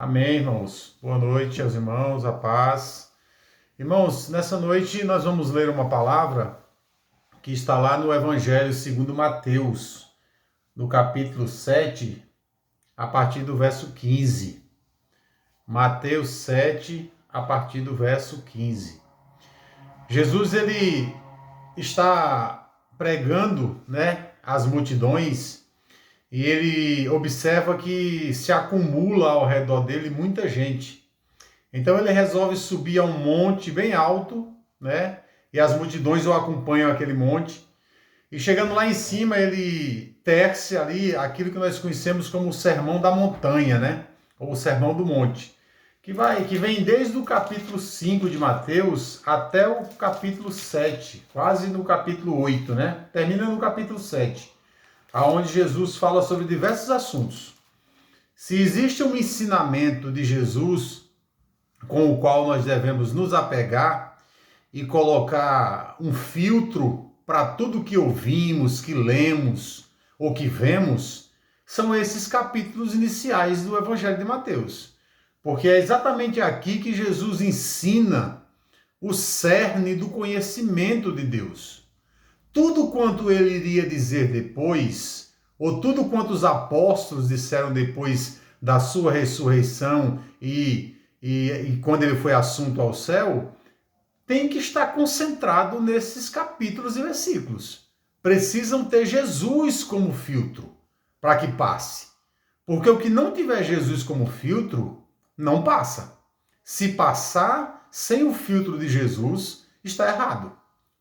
Amém, irmãos. Boa noite aos irmãos, a paz. Irmãos, nessa noite nós vamos ler uma palavra que está lá no Evangelho segundo Mateus, no capítulo 7, a partir do verso 15. Mateus 7, a partir do verso 15. Jesus, ele está pregando, às multidões, e ele observa que se acumula ao redor dele muita gente. Então ele resolve subir a um monte bem alto, E as multidões o acompanham àquele monte. E chegando lá em cima, ele tece ali aquilo que nós conhecemos como o Sermão da Montanha, Ou o Sermão do Monte, que vem desde o capítulo 5 de Mateus até o capítulo 7, quase no capítulo 8, Termina no capítulo 7. Onde Jesus fala sobre diversos assuntos. Se existe um ensinamento de Jesus com o qual nós devemos nos apegar e colocar um filtro para tudo que ouvimos, que lemos ou que vemos, são esses capítulos iniciais do Evangelho de Mateus. Porque é exatamente aqui que Jesus ensina o cerne do conhecimento de Deus. Tudo quanto ele iria dizer depois, ou tudo quanto os apóstolos disseram depois da sua ressurreição e quando ele foi assunto ao céu, tem que estar concentrado nesses capítulos e versículos. Precisam ter Jesus como filtro para que passe. Porque o que não tiver Jesus como filtro, não passa. Se passar sem o filtro de Jesus, está errado.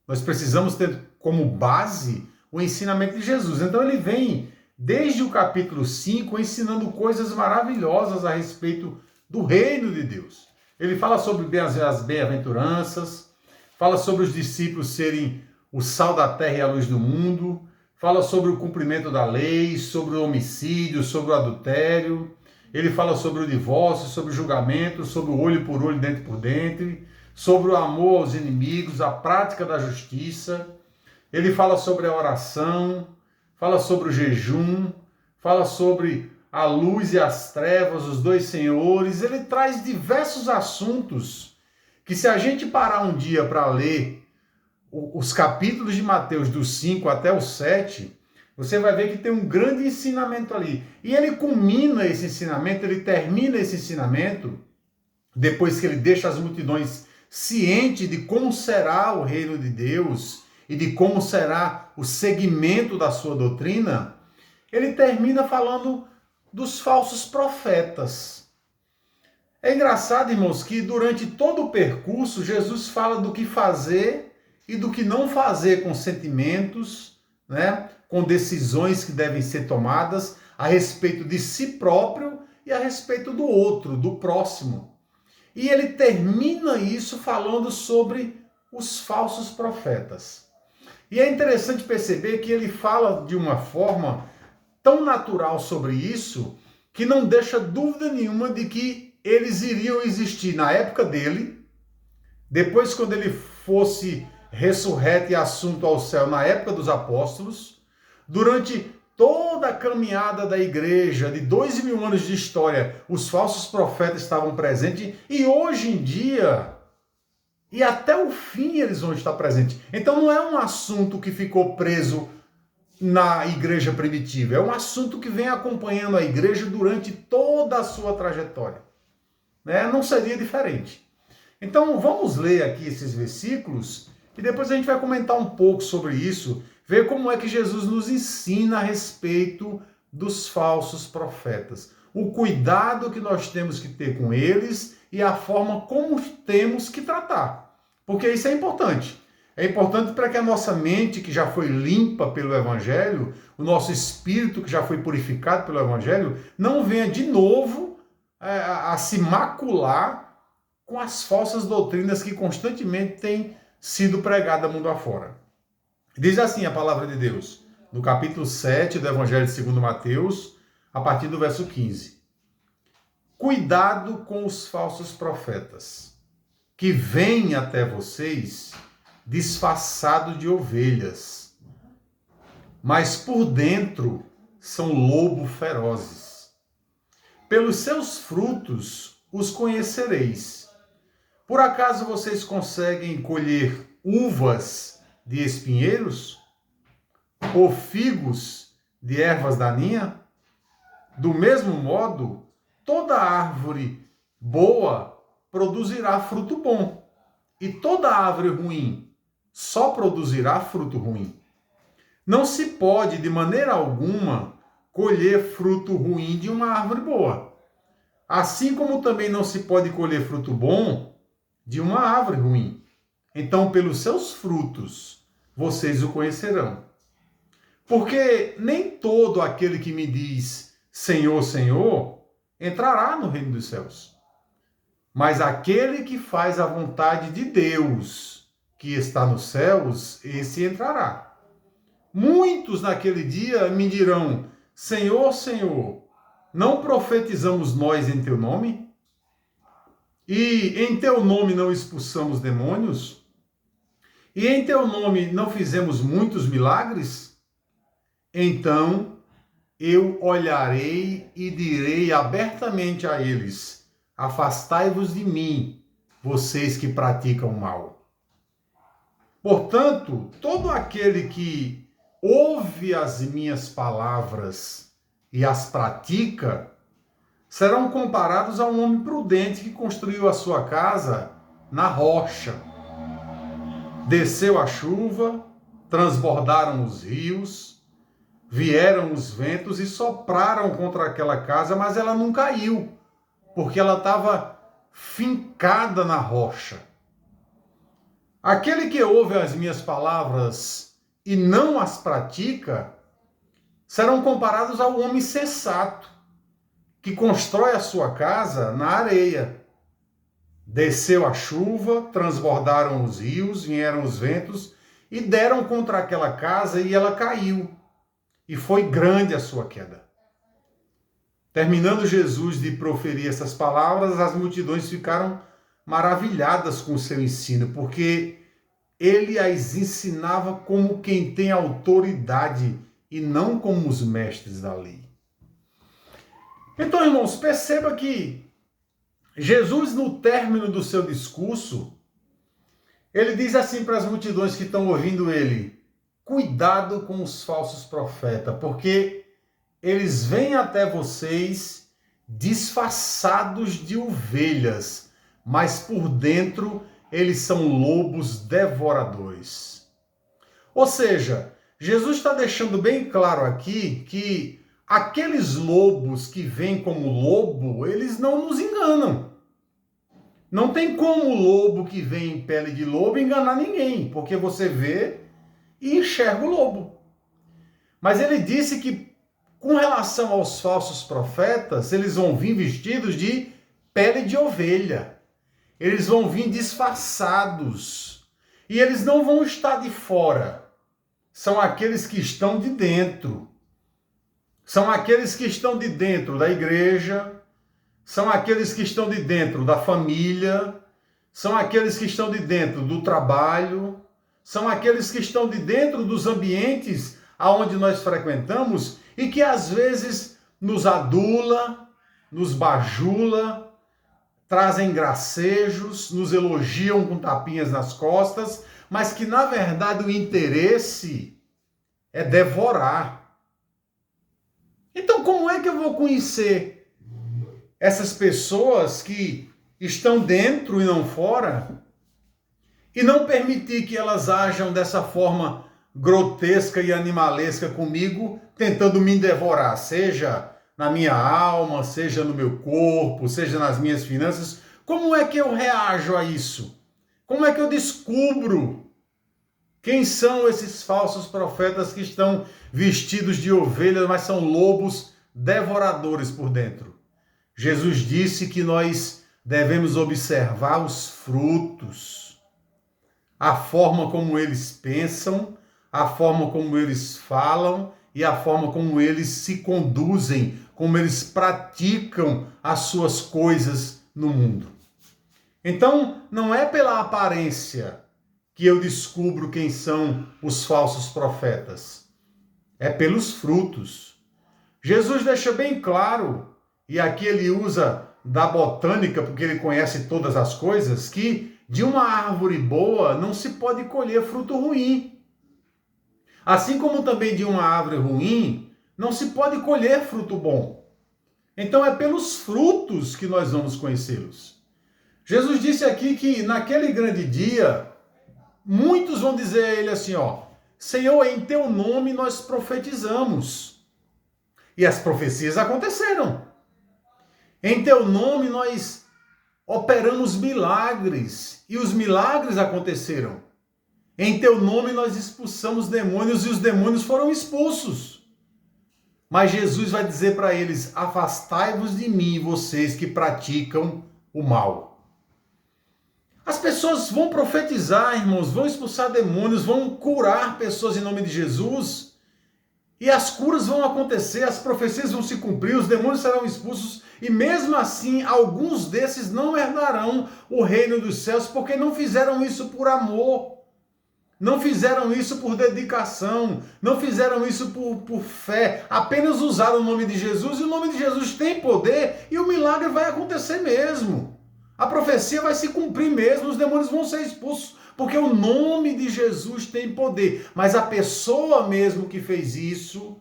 Nós precisamos ter como base o ensinamento de Jesus. Então ele vem desde o capítulo 5 ensinando coisas maravilhosas a respeito do reino de Deus. Ele fala sobre as bem-aventuranças, fala sobre os discípulos serem o sal da terra e a luz do mundo, fala sobre o cumprimento da lei, sobre o homicídio, sobre o adultério. Ele fala sobre o divórcio, sobre o julgamento, sobre o olho por olho, dente por dente, sobre o amor aos inimigos, a prática da justiça. Ele fala sobre a oração, fala sobre o jejum, fala sobre a luz e as trevas, os dois senhores. Ele traz diversos assuntos que, se a gente parar um dia para ler os capítulos de Mateus do 5 até o 7, você vai ver que tem um grande ensinamento ali. E ele culmina esse ensinamento, ele termina esse ensinamento, depois que ele deixa as multidões cientes de como será o reino de Deus e de como será o segmento da sua doutrina, ele termina falando dos falsos profetas. É engraçado, irmãos, que durante todo o percurso, Jesus fala do que fazer e do que não fazer com sentimentos, com decisões que devem ser tomadas a respeito de si próprio e a respeito do outro, do próximo. E ele termina isso falando sobre os falsos profetas. E é interessante perceber que ele fala de uma forma tão natural sobre isso, que não deixa dúvida nenhuma de que eles iriam existir na época dele, depois quando ele fosse ressurreto e assunto ao céu na época dos apóstolos, durante toda a caminhada da igreja, de 2000 anos de história, os falsos profetas estavam presentes, e hoje em dia, e até o fim eles vão estar presentes. Então não é um assunto que ficou preso na igreja primitiva, é um assunto que vem acompanhando a igreja durante toda a sua trajetória. Não seria diferente. Então vamos ler aqui esses versículos e depois a gente vai comentar um pouco sobre isso, ver como é que Jesus nos ensina a respeito dos falsos profetas, o cuidado que nós temos que ter com eles e a forma como temos que tratar, porque isso é importante. É importante para que a nossa mente, que já foi limpa pelo Evangelho, o nosso espírito, que já foi purificado pelo Evangelho, não venha de novo a se macular com as falsas doutrinas que constantemente têm sido pregadas mundo afora. Diz assim a palavra de Deus, no capítulo 7 do Evangelho segundo Mateus, a partir do verso 15. Cuidado com os falsos profetas, que vêm até vocês disfarçados de ovelhas, mas por dentro são lobos ferozes. Pelos seus frutos os conhecereis. Por acaso vocês conseguem colher uvas de espinheiros? Ou figos de ervas daninhas? Do mesmo modo, toda árvore boa produzirá fruto bom, e toda árvore ruim só produzirá fruto ruim. Não se pode, de maneira alguma, colher fruto ruim de uma árvore boa. Assim como também não se pode colher fruto bom de uma árvore ruim. Então, pelos seus frutos, vocês o conhecerão. Porque nem todo aquele que me diz Senhor, Senhor, entrará no reino dos céus. Mas aquele que faz a vontade de Deus, que está nos céus, esse entrará. Muitos naquele dia me dirão, Senhor, Senhor, não profetizamos nós em teu nome? E em teu nome não expulsamos demônios? E em teu nome não fizemos muitos milagres? Então eu olharei e direi abertamente a eles, afastai-vos de mim, vocês que praticam o mal. Portanto, todo aquele que ouve as minhas palavras e as pratica, serão comparados a um homem prudente que construiu a sua casa na rocha. Desceu a chuva, transbordaram os rios, vieram os ventos e sopraram contra aquela casa, mas ela não caiu, porque ela estava fincada na rocha. Aquele que ouve as minhas palavras e não as pratica, serão comparados ao homem sensato, que constrói a sua casa na areia. Desceu a chuva, transbordaram os rios, vieram os ventos e deram contra aquela casa e ela caiu. E foi grande a sua queda. Terminando Jesus de proferir essas palavras, as multidões ficaram maravilhadas com o seu ensino, porque ele as ensinava como quem tem autoridade e não como os mestres da lei. Então, irmãos, perceba que Jesus, no término do seu discurso, ele diz assim para as multidões que estão ouvindo ele, cuidado com os falsos profetas, porque eles vêm até vocês disfarçados de ovelhas, mas por dentro eles são lobos devoradores. Ou seja, Jesus está deixando bem claro aqui que aqueles lobos que vêm como lobo, eles não nos enganam. Não tem como o lobo que vem em pele de lobo enganar ninguém, porque você vê e enxerga o lobo. Mas ele disse que, com relação aos falsos profetas, eles vão vir vestidos de pele de ovelha. Eles vão vir disfarçados. E eles não vão estar de fora. São aqueles que estão de dentro. São aqueles que estão de dentro da igreja, são aqueles que estão de dentro da família, são aqueles que estão de dentro do trabalho, são aqueles que estão de dentro dos ambientes aonde nós frequentamos e que às vezes nos adula, nos bajula, trazem gracejos, nos elogiam com tapinhas nas costas, mas que na verdade o interesse é devorar. Então, como é que eu vou conhecer essas pessoas que estão dentro e não fora? E não permitir que elas ajam dessa forma grotesca e animalesca comigo, tentando me devorar, seja na minha alma, seja no meu corpo, seja nas minhas finanças. Como é que eu reajo a isso? Como é que eu descubro quem são esses falsos profetas que estão vestidos de ovelhas, mas são lobos devoradores por dentro? Jesus disse que nós devemos observar os frutos, a forma como eles pensam, a forma como eles falam e a forma como eles se conduzem, como eles praticam as suas coisas no mundo. Então, não é pela aparência que eu descubro quem são os falsos profetas. É pelos frutos. Jesus deixa bem claro e aqui ele usa da botânica, porque ele conhece todas as coisas, que de uma árvore boa não se pode colher fruto ruim. Assim como também de uma árvore ruim não se pode colher fruto bom. Então é pelos frutos que nós vamos conhecê-los. Jesus disse aqui que naquele grande dia, muitos vão dizer a ele assim, ó, Senhor, em teu nome nós profetizamos. E as profecias aconteceram. Em teu nome nós operamos milagres. E os milagres aconteceram. Em teu nome nós expulsamos demônios e os demônios foram expulsos. Mas Jesus vai dizer para eles, afastai-vos de mim, vocês que praticam o mal. As pessoas vão profetizar, irmãos, vão expulsar demônios, vão curar pessoas em nome de Jesus. E as curas vão acontecer, as profecias vão se cumprir, os demônios serão expulsos. E mesmo assim, alguns desses não herdarão o reino dos céus, porque não fizeram isso por amor. Não fizeram isso por dedicação, não fizeram isso por fé, apenas usaram o nome de Jesus, e o nome de Jesus tem poder, e o milagre vai acontecer mesmo. A profecia vai se cumprir mesmo, os demônios vão ser expulsos, porque o nome de Jesus tem poder. Mas a pessoa mesmo que fez isso,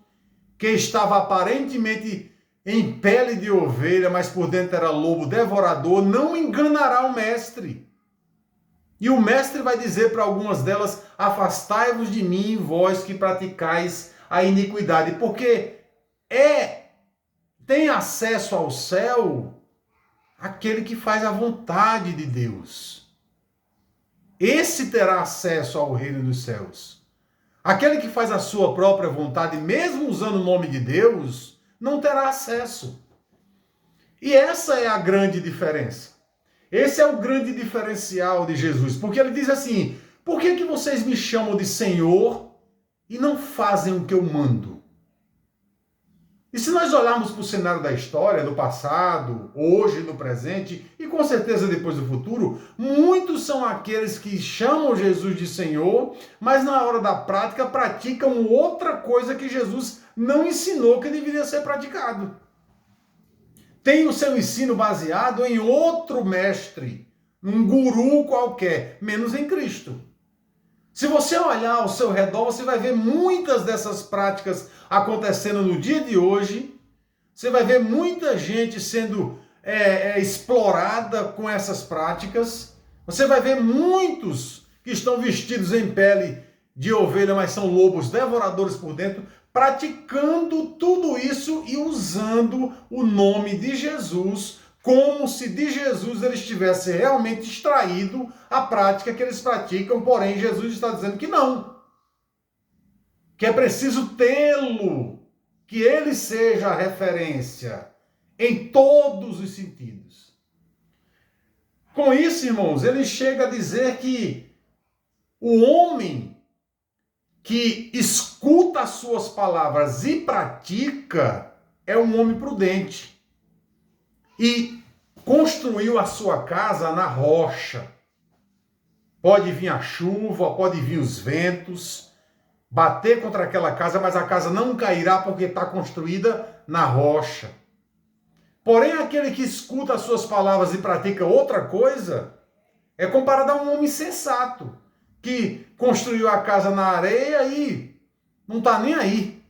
que estava aparentemente em pele de ovelha, mas por dentro era lobo devorador, não enganará o mestre. E o mestre vai dizer para algumas delas, afastai-vos de mim, vós que praticais a iniquidade, porque tem acesso ao céu aquele que faz a vontade de Deus. Esse terá acesso ao reino dos céus. Aquele que faz a sua própria vontade, mesmo usando o nome de Deus, não terá acesso. E essa é a grande diferença. Esse é o grande diferencial de Jesus, porque ele diz assim, por que vocês me chamam de Senhor e não fazem o que eu mando? E se nós olharmos para o cenário da história, do passado, hoje, no presente, e com certeza depois do futuro, muitos são aqueles que chamam Jesus de Senhor, mas na hora da prática praticam outra coisa que Jesus não ensinou que deveria ser praticado. Tem o seu ensino baseado em outro mestre, um guru qualquer, menos em Cristo. Se você olhar ao seu redor, você vai ver muitas dessas práticas acontecendo no dia de hoje. Você vai ver muita gente sendo explorada com essas práticas. Você vai ver muitos que estão vestidos em pele de ovelha, mas são lobos devoradores por dentro, praticando tudo isso e usando o nome de Jesus, como se de Jesus eles tivessem realmente extraído a prática que eles praticam, porém Jesus está dizendo que não. Que é preciso tê-lo, que ele seja a referência em todos os sentidos. Com isso, irmãos, ele chega a dizer que o homem que escuta as suas palavras e pratica é um homem prudente. E construiu a sua casa na rocha. Pode vir a chuva, pode vir os ventos, bater contra aquela casa, mas a casa não cairá porque está construída na rocha. Porém, aquele que escuta as suas palavras e pratica outra coisa, é comparado a um homem sensato, que construiu a casa na areia e não está nem aí.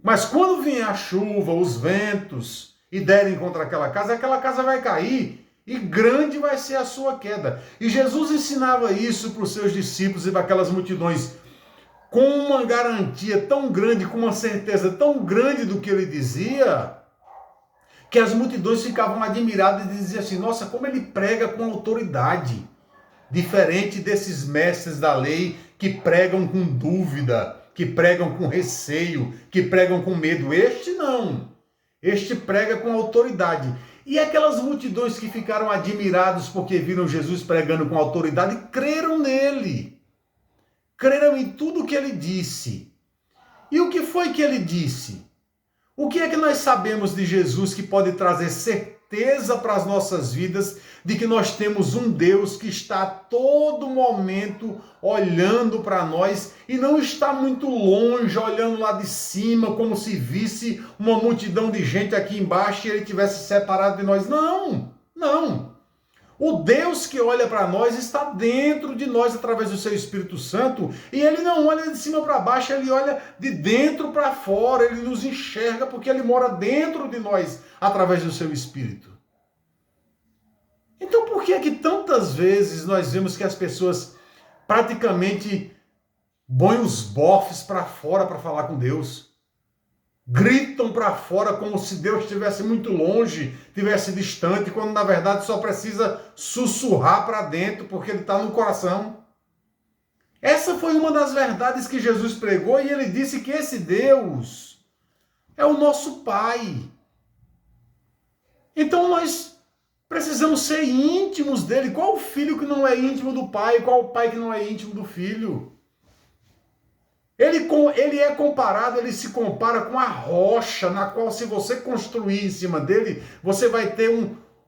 Mas quando vier a chuva, os ventos, e derem contra aquela casa vai cair e grande vai ser a sua queda. E Jesus ensinava isso para os seus discípulos e para aquelas multidões com uma garantia tão grande, com uma certeza tão grande do que ele dizia, que as multidões ficavam admiradas e diziam assim, nossa, como ele prega com autoridade, diferente desses mestres da lei que pregam com dúvida, que pregam com receio, que pregam com medo. Este não. Este prega com autoridade. E aquelas multidões que ficaram admirados porque viram Jesus pregando com autoridade, creram nele. Creram em tudo o que ele disse. E o que foi que ele disse? O que é que nós sabemos de Jesus que pode trazer certeza certeza para as nossas vidas de que nós temos um Deus que está a todo momento olhando para nós e não está muito longe, olhando lá de cima, como se visse uma multidão de gente aqui embaixo e ele tivesse separado de nós. Não, não. O Deus que olha para nós está dentro de nós através do seu Espírito Santo e ele não olha de cima para baixo, ele olha de dentro para fora, ele nos enxerga porque ele mora dentro de nós através do seu Espírito. Então por que é que tantas vezes nós vemos que as pessoas praticamente põem os bofes para fora para falar com Deus? Gritam para fora como se Deus estivesse muito longe, estivesse distante, quando na verdade só precisa sussurrar para dentro, porque ele está no coração. Essa foi uma das verdades que Jesus pregou e ele disse que esse Deus é o nosso Pai. Então nós precisamos ser íntimos dele. Qual o filho que não é íntimo do pai? Qual o pai que não é íntimo do filho? Ele é comparado, ele se compara com a rocha, na qual se você construir em cima dele, você vai ter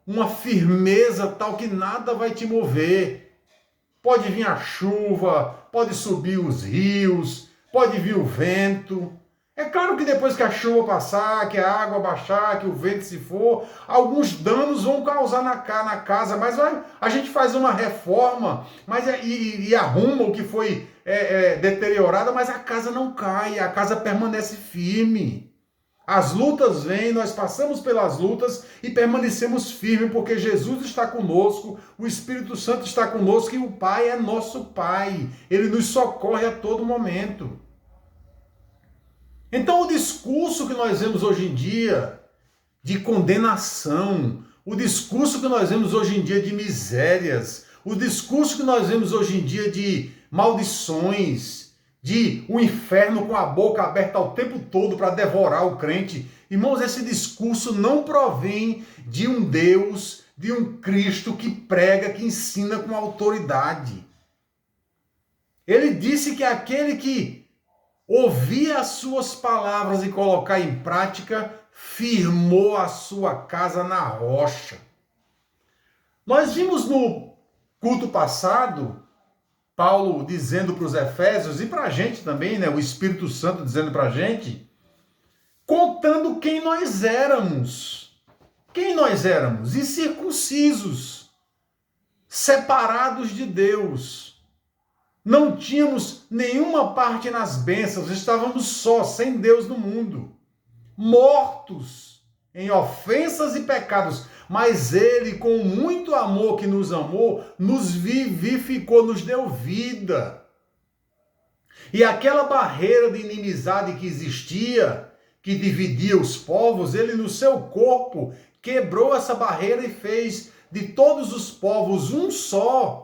uma firmeza tal que nada vai te mover. Pode vir a chuva, pode subir os rios, pode vir o vento. É claro que depois que a chuva passar, que a água baixar, que o vento se for, alguns danos vão causar na casa, mas a gente faz uma reforma e arruma o que foi deteriorado, mas a casa não cai, a casa permanece firme. As lutas vêm, nós passamos pelas lutas e permanecemos firmes, porque Jesus está conosco, o Espírito Santo está conosco e o Pai é nosso Pai. Ele nos socorre a todo momento. Então o discurso que nós vemos hoje em dia de condenação, o discurso que nós vemos hoje em dia de misérias, o discurso que nós vemos hoje em dia de maldições, de o inferno com a boca aberta o tempo todo para devorar o crente, irmãos, esse discurso não provém de um Deus, de um Cristo que prega, que ensina com autoridade. Ele disse que aquele que ouvir as suas palavras e colocar em prática, firmou a sua casa na rocha. Nós vimos no culto passado, Paulo dizendo para os Efésios e para a gente também, né, o Espírito Santo dizendo para a gente, contando quem nós éramos. Quem nós éramos? Incircuncisos, separados de Deus. Não tínhamos nenhuma parte nas bênçãos, estávamos só, sem Deus no mundo, mortos em ofensas e pecados, mas Ele, com muito amor que nos amou, nos vivificou, nos deu vida. E aquela barreira de inimizade que existia, que dividia os povos, Ele no seu corpo quebrou essa barreira e fez de todos os povos um só,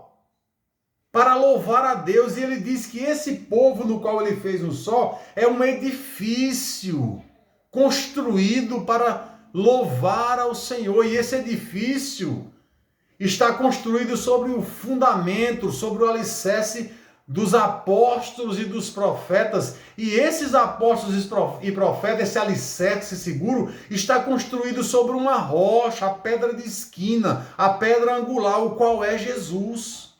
para louvar a Deus. E ele diz que esse povo no qual ele fez um só é um edifício construído para louvar ao Senhor. E esse edifício está construído sobre o fundamento, sobre o alicerce dos apóstolos e dos profetas. E esses apóstolos e profetas, esse alicerce seguro, está construído sobre uma rocha, a pedra de esquina, a pedra angular, o qual é Jesus.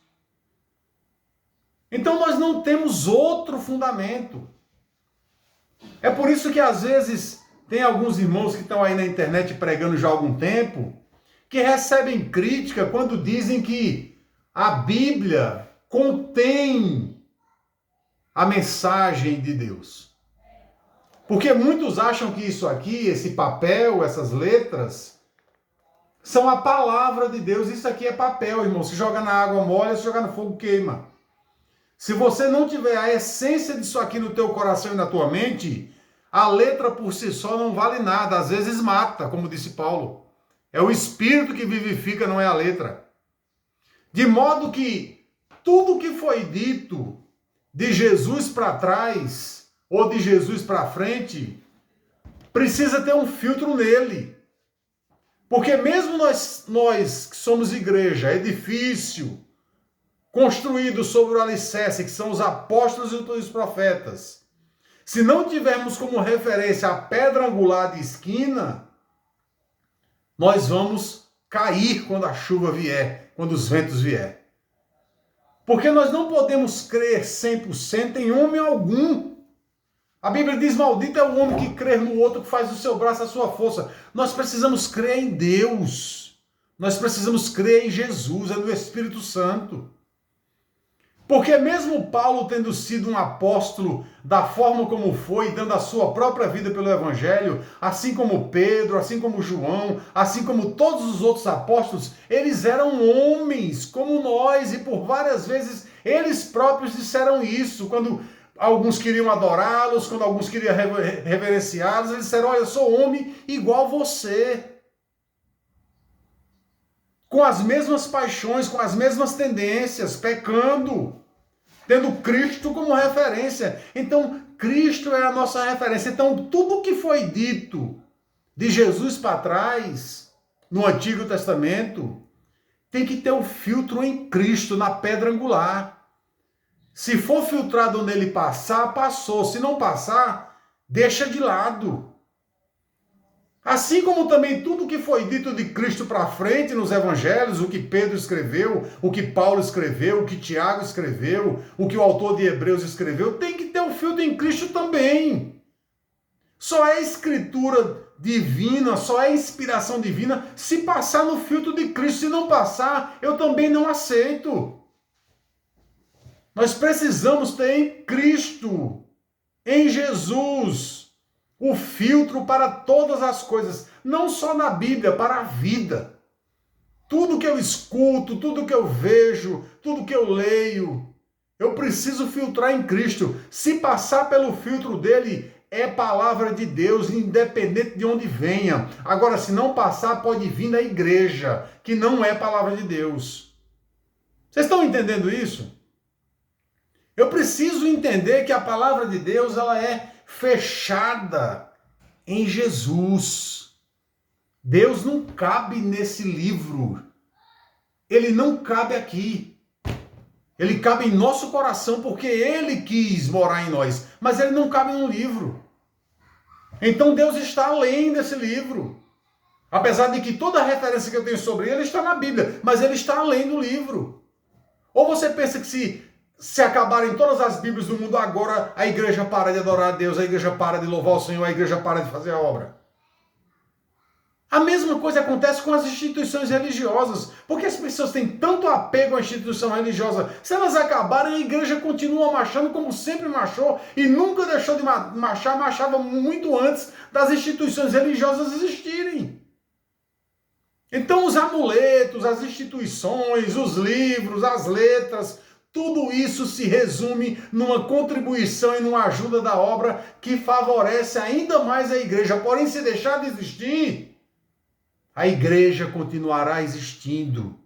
Então nós não temos outro fundamento. É por isso que às vezes tem alguns irmãos que estão aí na internet pregando já há algum tempo, que recebem crítica quando dizem que a Bíblia contém a mensagem de Deus. Porque muitos acham que isso aqui, esse papel, essas letras, são a palavra de Deus. Isso aqui é papel, irmão. Se joga na água molha, se joga no fogo queima. Se você não tiver a essência disso aqui no teu coração e na tua mente, a letra por si só não vale nada, às vezes mata, como disse Paulo. É o Espírito que vivifica, não é a letra. De modo que tudo que foi dito de Jesus para trás ou de Jesus para frente precisa ter um filtro nele. Porque mesmo nós que somos igreja, edifício, construído sobre o alicerce, que são os apóstolos e os profetas, se não tivermos como referência a pedra angular de esquina, nós vamos cair quando a chuva vier, quando os ventos vier. Porque nós não podemos crer 100% em homem algum. A Bíblia diz, maldito é o homem que crê no outro, que faz do seu braço a sua força. Nós precisamos crer em Deus. Nós precisamos crer em Jesus, é no Espírito Santo. Porque mesmo Paulo tendo sido um apóstolo da forma como foi, dando a sua própria vida pelo Evangelho, assim como Pedro, assim como João, assim como todos os outros apóstolos, eles eram homens como nós, e por várias vezes eles próprios disseram isso, quando alguns queriam adorá-los, quando alguns queriam reverenciá-los, eles disseram, olha, eu sou homem igual você. Com as mesmas paixões, com as mesmas tendências, pecando, tendo Cristo como referência. Então, Cristo é a nossa referência. Então, tudo que foi dito de Jesus para trás, no Antigo Testamento, tem que ter o filtro em Cristo, na pedra angular. Se for filtrado nele passar, passou. Se não passar, deixa de lado. Assim como também tudo que foi dito de Cristo para frente nos evangelhos, o que Pedro escreveu, o que Paulo escreveu, o que Tiago escreveu, o que o autor de Hebreus escreveu, tem que ter um filtro em Cristo também. Só é escritura divina, só é inspiração divina se passar no filtro de Cristo. Se não passar, eu também não aceito. Nós precisamos ter em Cristo, em Jesus, o filtro para todas as coisas, não só na Bíblia, para a vida. Tudo que eu escuto, tudo que eu vejo, tudo que eu leio, eu preciso filtrar em Cristo. Se passar pelo filtro dele, é palavra de Deus, independente de onde venha. Agora, se não passar, pode vir da igreja, que não é palavra de Deus. Vocês estão entendendo isso? Eu preciso entender que a palavra de Deus, ela é fechada em Jesus. Deus não cabe nesse livro. Ele não cabe aqui. Ele cabe em nosso coração porque ele quis morar em nós. Mas ele não cabe no livro. Então Deus está além desse livro. Apesar de que toda a referência que eu tenho sobre ele está na Bíblia. Mas ele está além do livro. Ou você pensa que se acabarem todas as Bíblias do mundo agora, a igreja para de adorar a Deus, a igreja para de louvar o Senhor, a igreja para de fazer a obra. A mesma coisa acontece com as instituições religiosas, porque as pessoas têm tanto apego à instituição religiosa. Se elas acabarem, a igreja continua marchando como sempre marchou e nunca deixou de marchar, marchava muito antes das instituições religiosas existirem. Então os amuletos, as instituições, os livros, as letras, tudo isso se resume numa contribuição e numa ajuda da obra que favorece ainda mais a igreja. Porém, se deixar de existir, a igreja continuará existindo.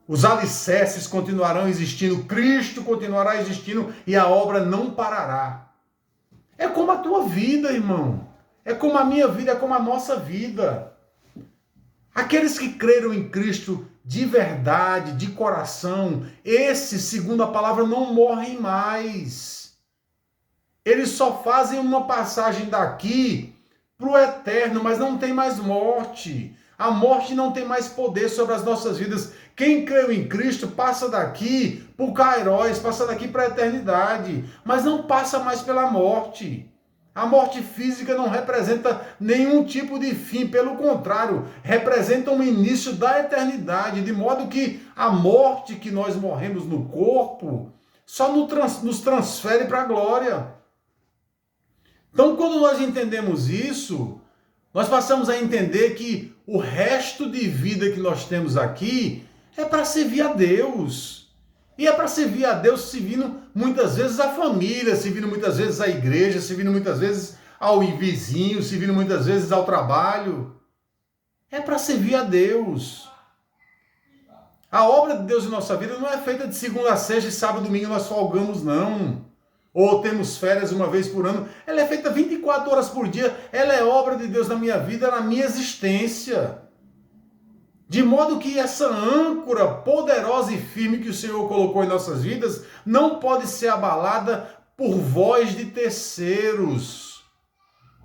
Os alicerces continuarão existindo, Cristo continuará existindo e a obra não parará. É como a tua vida, irmão. É como a minha vida, é como a nossa vida. Aqueles que creram em Cristo de verdade, de coração, esses, segundo a palavra, não morrem mais. Eles só fazem uma passagem daqui para o eterno, mas não tem mais morte. A morte não tem mais poder sobre as nossas vidas. Quem creu em Cristo passa daqui para o Kairos, passa daqui para a eternidade, mas não passa mais pela morte. A morte física não representa nenhum tipo de fim, pelo contrário, representa um início da eternidade, de modo que a morte que nós morremos no corpo só nos transfere para a glória. Então, quando nós entendemos isso, nós passamos a entender que o resto de vida que nós temos aqui é para servir a Deus. E é para servir a Deus servindo muitas vezes a família, servindo muitas vezes a igreja, servindo muitas vezes ao vizinho, servindo muitas vezes ao trabalho. É para servir a Deus. A obra de Deus em nossa vida não é feita de segunda a sexta e sábado e domingo nós folgamos, não. Ou temos férias uma vez por ano. Ela é feita 24 horas por dia. Ela é obra de Deus na minha vida, na minha existência. De modo que essa âncora poderosa e firme que o Senhor colocou em nossas vidas não pode ser abalada por voz de terceiros,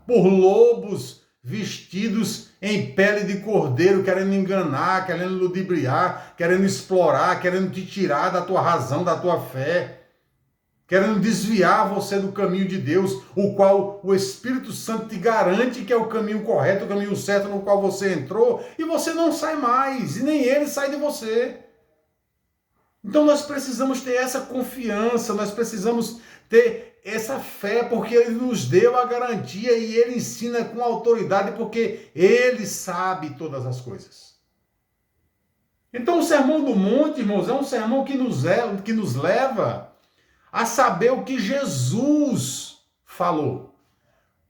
por lobos vestidos em pele de cordeiro, querendo enganar, querendo ludibriar, querendo explorar, querendo te tirar da tua razão, da tua fé, querendo desviar você do caminho de Deus, o qual o Espírito Santo te garante que é o caminho correto, o caminho certo no qual você entrou, e você não sai mais, e nem ele sai de você. Então nós precisamos ter essa confiança, nós precisamos ter essa fé, porque ele nos deu a garantia e ele ensina com autoridade, porque ele sabe todas as coisas. Então o Sermão do Monte, irmãos, é um sermão que nos leva a saber o que Jesus falou.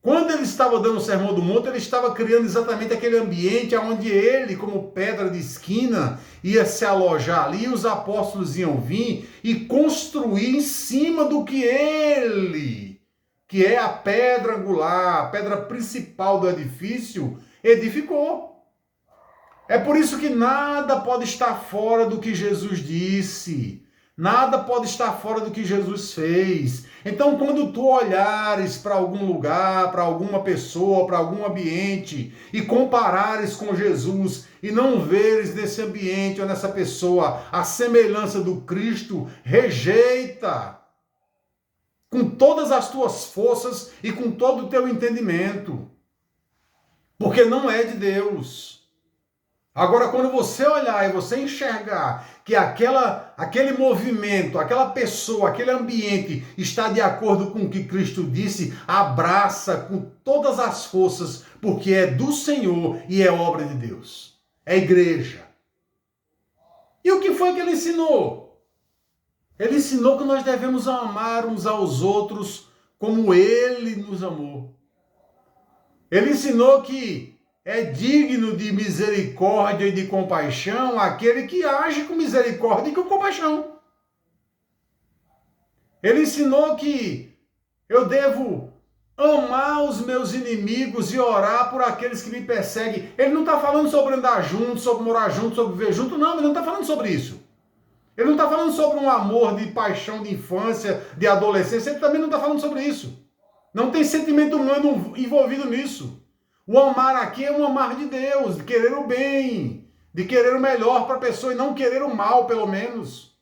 Quando ele estava dando o Sermão do Monte, ele estava criando exatamente aquele ambiente onde ele, como pedra de esquina, ia se alojar ali, e os apóstolos iam vir e construir em cima do que ele, que é a pedra angular, a pedra principal do edifício, edificou. É por isso que nada pode estar fora do que Jesus disse. Nada pode estar fora do que Jesus fez. Então, quando tu olhares para algum lugar, para alguma pessoa, para algum ambiente e comparares com Jesus e não veres nesse ambiente ou nessa pessoa a semelhança do Cristo, rejeita com todas as tuas forças e com todo o teu entendimento, porque não é de Deus. Agora, quando você olhar e você enxergar que aquele movimento, aquela pessoa, aquele ambiente está de acordo com o que Cristo disse, abraça com todas as forças, porque é do Senhor e é obra de Deus. É igreja. E o que foi que ele ensinou? Ele ensinou que nós devemos amar uns aos outros como ele nos amou. Ele ensinou que é digno de misericórdia e de compaixão aquele que age com misericórdia e com compaixão. Ele ensinou que eu devo amar os meus inimigos e orar por aqueles que me perseguem. Ele não está falando sobre andar junto, sobre morar junto, sobre viver junto. Não, ele não está falando sobre isso. Ele não está falando sobre um amor de paixão de infância, de adolescência. Ele também não está falando sobre isso. Não tem sentimento humano envolvido nisso. O amar aqui é um amar de Deus, de querer o bem, de querer o melhor para a pessoa e não querer o mal, pelo menos.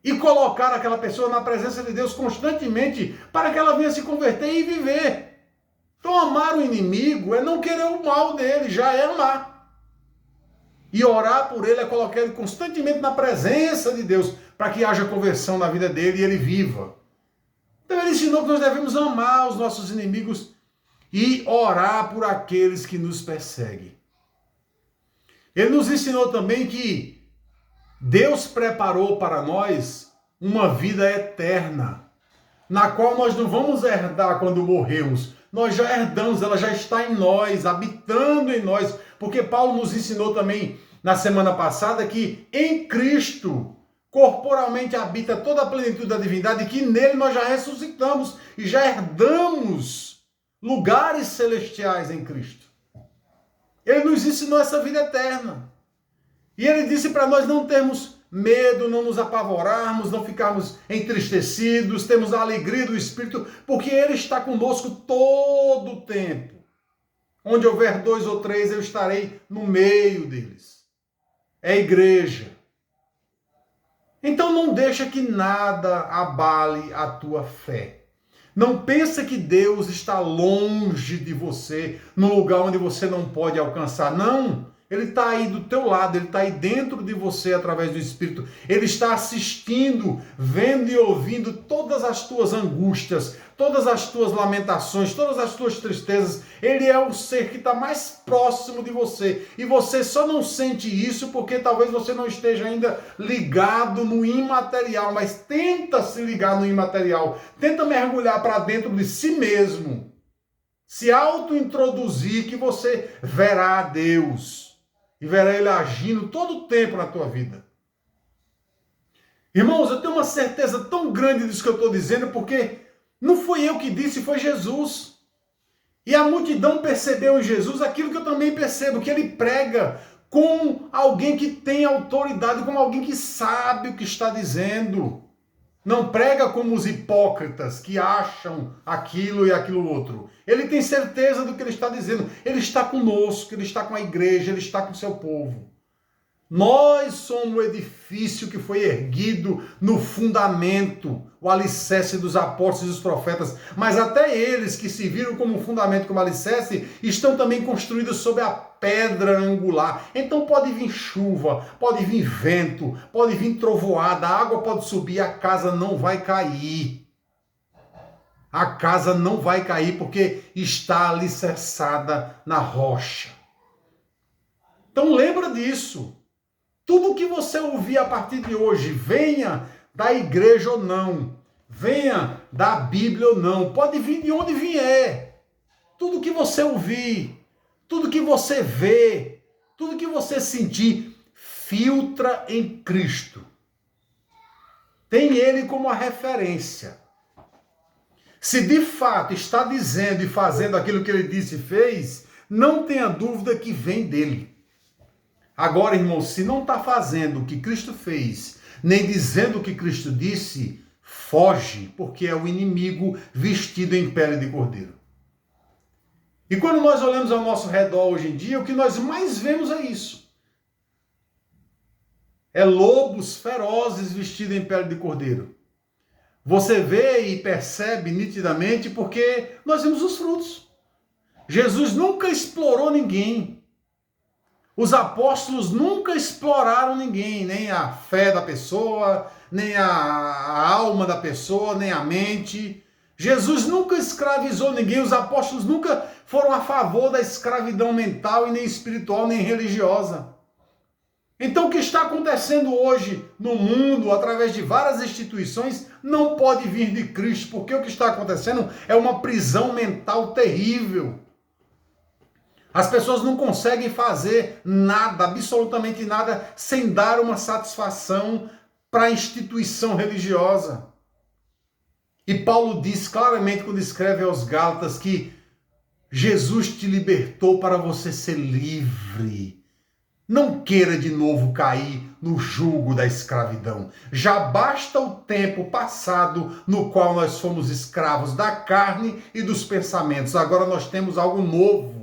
E colocar aquela pessoa na presença de Deus constantemente para que ela venha se converter e viver. Então amar o inimigo é não querer o mal dele, já é amar. E orar por ele é colocar ele constantemente na presença de Deus para que haja conversão na vida dele e ele viva. Então ele ensinou que nós devemos amar os nossos inimigos e orar por aqueles que nos perseguem. Ele nos ensinou também que Deus preparou para nós uma vida eterna, na qual nós não vamos herdar quando morrermos. Nós já herdamos, ela já está em nós, habitando em nós, porque Paulo nos ensinou também na semana passada que em Cristo corporalmente habita toda a plenitude da divindade e que nele nós já ressuscitamos e já herdamos lugares celestiais em Cristo. Ele nos ensinou essa vida eterna. E ele disse para nós não termos medo, não nos apavorarmos, não ficarmos entristecidos, temos a alegria do Espírito, porque ele está conosco todo o tempo. Onde houver 2 ou 3, eu estarei no meio deles. É igreja. Então não deixa que nada abale a tua fé. Não pensa que Deus está longe de você, no lugar onde você não pode alcançar. Não, Ele está aí do teu lado, Ele está aí dentro de você através do Espírito. Ele está assistindo, vendo e ouvindo todas as tuas angústias, todas as tuas lamentações, todas as tuas tristezas. Ele é o ser que está mais próximo de você. E você só não sente isso porque talvez você não esteja ainda ligado no imaterial, mas tenta se ligar no imaterial. Tenta mergulhar para dentro de si mesmo. Se auto-introduzir que você verá Deus. E verá Ele agindo todo o tempo na tua vida. Irmãos, eu tenho uma certeza tão grande disso que eu estou dizendo, porque não foi eu que disse, foi Jesus. E a multidão percebeu em Jesus aquilo que eu também percebo, que ele prega como alguém que tem autoridade, como alguém que sabe o que está dizendo. Não prega como os hipócritas que acham aquilo e aquilo outro. Ele tem certeza do que ele está dizendo. Ele está conosco, ele está com a igreja, ele está com o seu povo. Nós somos o edifício que foi erguido no fundamento, o alicerce dos apóstolos e dos profetas. Mas até eles que se viram como fundamento, como alicerce, estão também construídos sobre a pedra angular. Então pode vir chuva, pode vir vento, pode vir trovoada, a água pode subir, a casa não vai cair. A casa não vai cair porque está alicerçada na rocha. Então lembra disso. Tudo que você ouvir a partir de hoje, venha da igreja ou não, venha da Bíblia ou não, pode vir de onde vier. Tudo que você ouvir, tudo que você vê, tudo que você sentir, filtra em Cristo. Tem Ele como a referência. Se de fato está dizendo e fazendo aquilo que Ele disse e fez, não tenha dúvida que vem dele. Agora, irmãos, se não está fazendo o que Cristo fez, nem dizendo o que Cristo disse, foge, porque é o inimigo vestido em pele de cordeiro. E quando nós olhamos ao nosso redor hoje em dia, o que nós mais vemos é isso. É lobos ferozes vestidos em pele de cordeiro. Você vê e percebe nitidamente porque nós vemos os frutos. Jesus nunca explorou ninguém. Os apóstolos nunca exploraram ninguém, nem a fé da pessoa, nem a alma da pessoa, nem a mente. Jesus nunca escravizou ninguém, os apóstolos nunca foram a favor da escravidão mental e nem espiritual, nem religiosa. Então o que está acontecendo hoje no mundo, através de várias instituições, não pode vir de Cristo, porque o que está acontecendo é uma prisão mental terrível. As pessoas não conseguem fazer nada, absolutamente nada, sem dar uma satisfação para a instituição religiosa. E Paulo diz claramente quando escreve aos Gálatas que Jesus te libertou para você ser livre. Não queira de novo cair no jugo da escravidão. Já basta o tempo passado no qual nós fomos escravos da carne e dos pensamentos. Agora nós temos algo novo.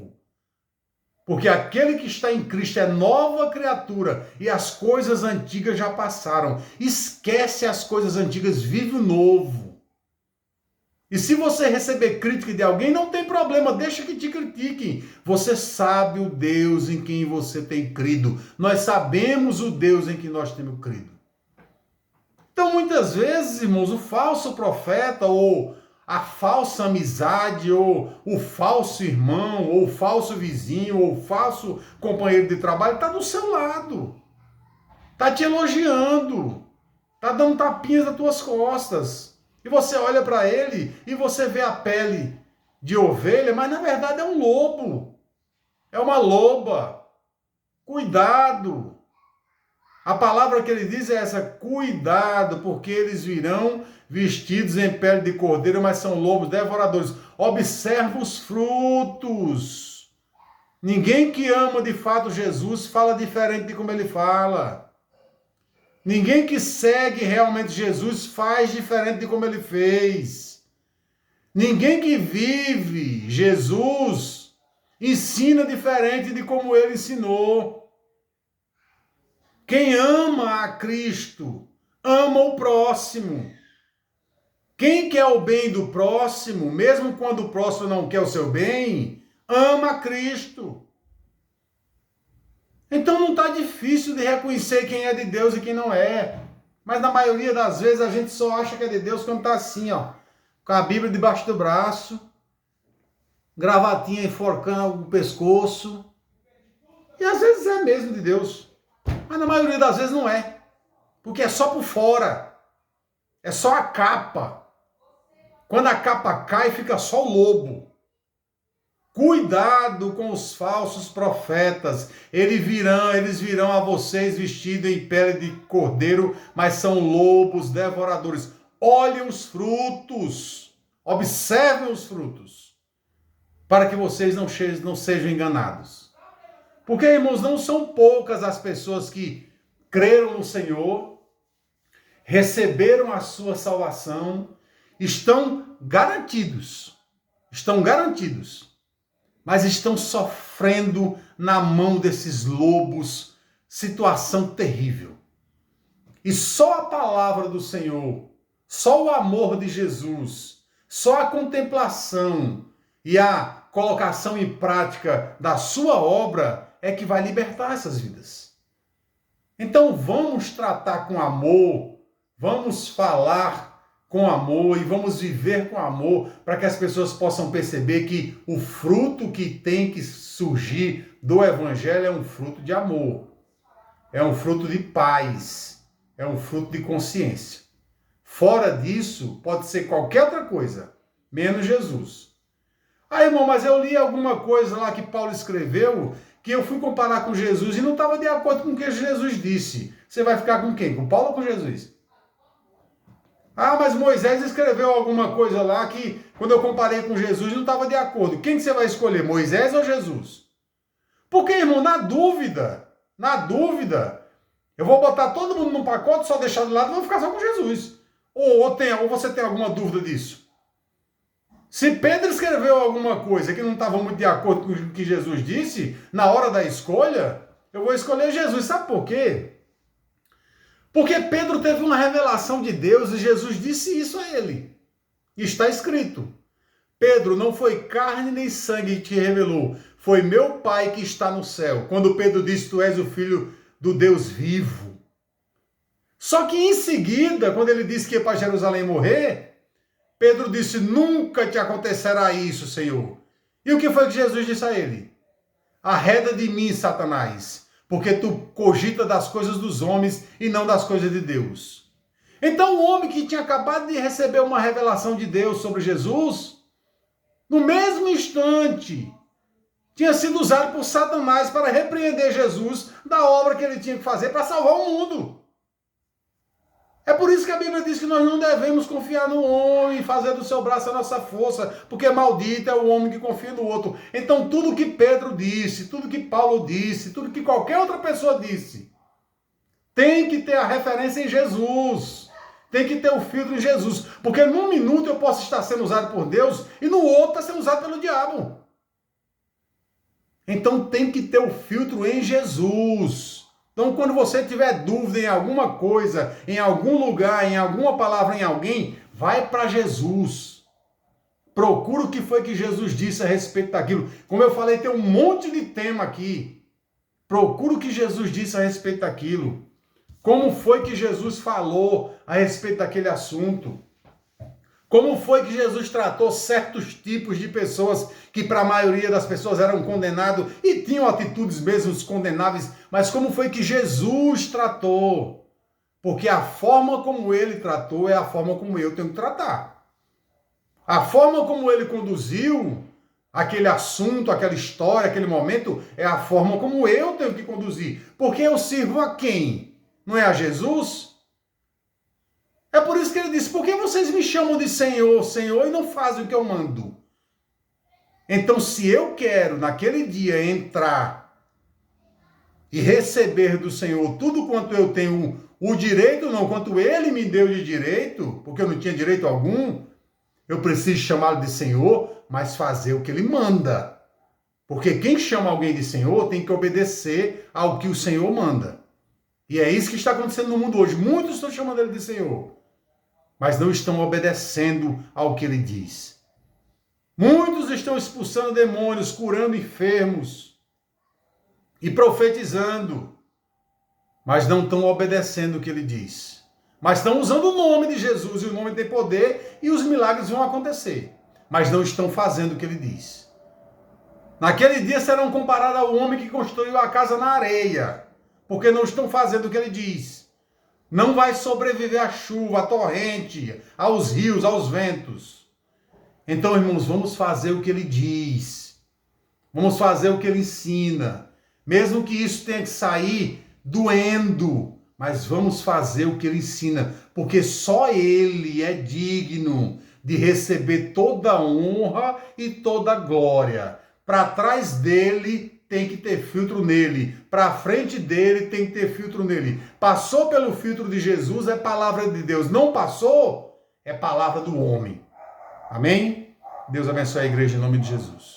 Porque aquele que está em Cristo é nova criatura e as coisas antigas já passaram. Esquece as coisas antigas, vive o novo. E se você receber crítica de alguém, não tem problema, deixa que te critiquem. Você sabe o Deus em quem você tem crido. Nós sabemos o Deus em que nós temos crido. Então, muitas vezes, irmãos, o falso profeta ou a falsa amizade, ou o falso irmão, ou o falso vizinho, ou o falso companheiro de trabalho está do seu lado. Está te elogiando. Está dando tapinhas nas tuas costas. E você olha para ele e você vê a pele de ovelha, mas na verdade é um lobo. É uma loba. Cuidado. A palavra que ele diz é essa: cuidado, porque eles virão vestidos em pele de cordeiro, mas são lobos devoradores. Observa os frutos. Ninguém que ama de fato Jesus fala diferente de como ele fala. Ninguém que segue realmente Jesus faz diferente de como ele fez. Ninguém que vive Jesus ensina diferente de como ele ensinou. Quem ama a Cristo, ama o próximo. Quem quer o bem do próximo, mesmo quando o próximo não quer o seu bem, ama a Cristo. Então não está difícil de reconhecer quem é de Deus e quem não é. Mas na maioria das vezes a gente só acha que é de Deus quando está assim, ó, com a Bíblia debaixo do braço, gravatinha enforcando o pescoço. E às vezes é mesmo de Deus. Mas na maioria das vezes não é. Porque é só por fora. É só a capa. Quando a capa cai, fica só o lobo. Cuidado com os falsos profetas. Eles virão a vocês vestidos em pele de cordeiro, mas são lobos devoradores. Olhem os frutos. Observem os frutos. Para que vocês não sejam enganados. Porque, irmãos, não são poucas as pessoas que creram no Senhor, receberam a sua salvação, estão garantidos, mas estão sofrendo na mão desses lobos, situação terrível. E só a palavra do Senhor, só o amor de Jesus, só a contemplação e a colocação em prática da sua obra é que vai libertar essas vidas. Então vamos tratar com amor, vamos falar com amor e vamos viver com amor para que as pessoas possam perceber que o fruto que tem que surgir do Evangelho é um fruto de amor, é um fruto de paz, é um fruto de consciência. Fora disso, pode ser qualquer outra coisa, menos Jesus. Ah, irmão, mas eu li alguma coisa lá que Paulo escreveu que eu fui comparar com Jesus e não estava de acordo com o que Jesus disse. Você vai ficar com quem? Com Paulo ou com Jesus? Ah, mas Moisés escreveu alguma coisa lá que, quando eu comparei com Jesus, não estava de acordo. Quem que você vai escolher, Moisés ou Jesus? Porque, irmão, na dúvida, eu vou botar todo mundo num pacote, só deixar de lado e vou ficar só com Jesus. Ou você tem alguma dúvida disso? Se Pedro escreveu alguma coisa que não estava muito de acordo com o que Jesus disse, na hora da escolha, eu vou escolher Jesus. Sabe por quê? Porque Pedro teve uma revelação de Deus e Jesus disse isso a ele. Está escrito. Pedro, não foi carne nem sangue que te revelou, foi meu Pai que está no céu. Quando Pedro disse, tu és o Filho do Deus vivo. Só que em seguida, quando ele disse que ia para Jerusalém morrer, Pedro disse, nunca te acontecerá isso, Senhor. E o que foi que Jesus disse a ele? Arreda de mim, Satanás, porque tu cogita das coisas dos homens e não das coisas de Deus. Então o homem que tinha acabado de receber uma revelação de Deus sobre Jesus, no mesmo instante, tinha sido usado por Satanás para repreender Jesus da obra que ele tinha que fazer para salvar o mundo. É por isso que a Bíblia diz que nós não devemos confiar no homem, fazer do seu braço a nossa força, porque maldito é o homem que confia no outro. Então tudo que Pedro disse, tudo que Paulo disse, tudo que qualquer outra pessoa disse, tem que ter a referência em Jesus. Tem que ter o filtro em Jesus. Porque num minuto eu posso estar sendo usado por Deus e no outro está sendo usado pelo diabo. Então tem que ter o filtro em Jesus. Então, quando você tiver dúvida em alguma coisa, em algum lugar, em alguma palavra, em alguém, vai para Jesus. Procura o que foi que Jesus disse a respeito daquilo. Como eu falei, tem um monte de tema aqui. Procura o que Jesus disse a respeito daquilo. Como foi que Jesus falou a respeito daquele assunto. Como foi que Jesus tratou certos tipos de pessoas que para a maioria das pessoas eram condenados e tinham atitudes mesmo condenáveis, mas como foi que Jesus tratou? Porque a forma como ele tratou é a forma como eu tenho que tratar. A forma como ele conduziu aquele assunto, aquela história, aquele momento, é a forma como eu tenho que conduzir. Porque eu sirvo a quem? Não é a Jesus? É por isso que ele disse, por que vocês me chamam de Senhor, Senhor, e não fazem o que eu mando? Então, se eu quero, naquele dia, entrar e receber do Senhor tudo quanto eu tenho, o direito não, quanto ele me deu de direito, porque eu não tinha direito algum, eu preciso chamá-lo de Senhor, mas fazer o que ele manda. Porque quem chama alguém de Senhor tem que obedecer ao que o Senhor manda. E é isso que está acontecendo no mundo hoje. Muitos estão chamando ele de Senhor, mas não estão obedecendo ao que ele diz. Muitos estão expulsando demônios, curando enfermos e profetizando, mas não estão obedecendo o que ele diz. Mas estão usando o nome de Jesus, e o nome tem poder, e os milagres vão acontecer, mas não estão fazendo o que ele diz. Naquele dia serão comparados ao homem que construiu a casa na areia, porque não estão fazendo o que ele diz. Não vai sobreviver à chuva, à torrente, aos rios, aos ventos. Então, irmãos, vamos fazer o que ele diz. Vamos fazer o que ele ensina. Mesmo que isso tenha que sair doendo, mas vamos fazer o que ele ensina, porque só ele é digno de receber toda a honra e toda a glória. Para trás dele, tem que ter filtro nele. Para frente dele tem que ter filtro nele. Passou pelo filtro de Jesus, é palavra de Deus. Não passou, é palavra do homem. Amém? Deus abençoe a igreja em nome de Jesus.